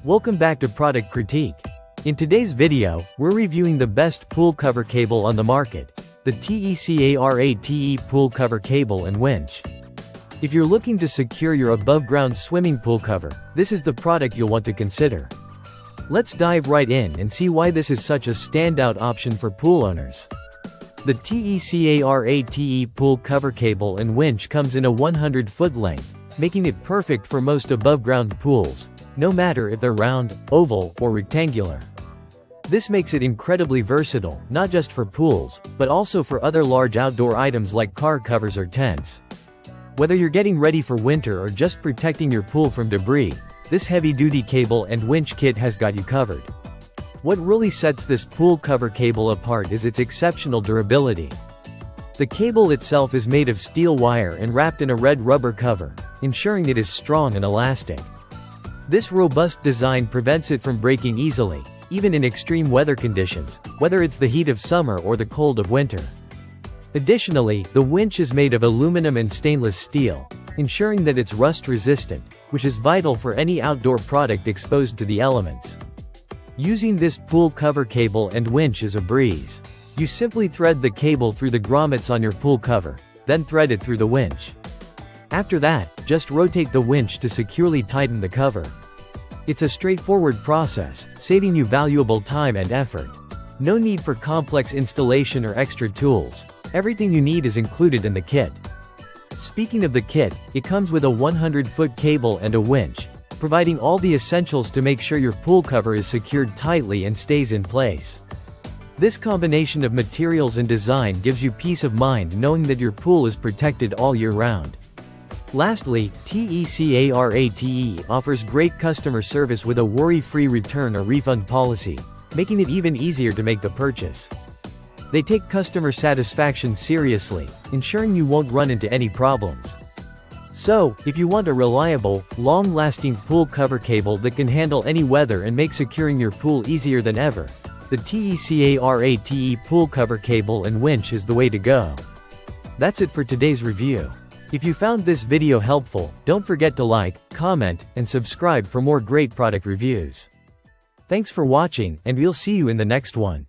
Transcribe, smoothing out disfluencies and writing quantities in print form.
Welcome back to Product Critique. In today's video, we're reviewing the best pool cover cable on the market, the TECARATE pool cover cable and winch. If you're looking to secure your above-ground swimming pool cover, this is the product you'll want to consider. Let's dive right in and see why this is such a standout option for pool owners. The TECARATE pool cover cable and winch comes in a 100-foot length, making it perfect for most above-ground pools, no matter if they're round, oval, or rectangular. This makes it incredibly versatile, not just for pools, but also for other large outdoor items like car covers or tents. Whether you're getting ready for winter or just protecting your pool from debris, this heavy-duty cable and winch kit has got you covered. What really sets this pool cover cable apart is its exceptional durability. The cable itself is made of steel wire and wrapped in a red rubber cover, ensuring it is strong and elastic. This robust design prevents it from breaking easily, even in extreme weather conditions, whether it's the heat of summer or the cold of winter. Additionally, the winch is made of aluminum and stainless steel, ensuring that it's rust-resistant, which is vital for any outdoor product exposed to the elements. Using this pool cover cable and winch is a breeze. You simply thread the cable through the grommets on your pool cover, then thread it through the winch. After that, just rotate the winch to securely tighten the cover. It's a straightforward process, saving you valuable time and effort. No need for complex installation or extra tools. Everything you need is included in the kit. Speaking of the kit, it comes with a 100-foot cable and a winch, providing all the essentials to make sure your pool cover is secured tightly and stays in place. This combination of materials and design gives you peace of mind knowing that your pool is protected all year round. Lastly, TECARATE offers great customer service with a worry-free return or refund policy, making it even easier to make the purchase. They take customer satisfaction seriously, ensuring you won't run into any problems. So, if you want a reliable, long-lasting pool cover cable that can handle any weather and make securing your pool easier than ever, the TECARATE pool cover cable and winch is the way to go. That's it for today's review. If you found this video helpful, don't forget to like, comment, and subscribe for more great product reviews. Thanks for watching, and we'll see you in the next one.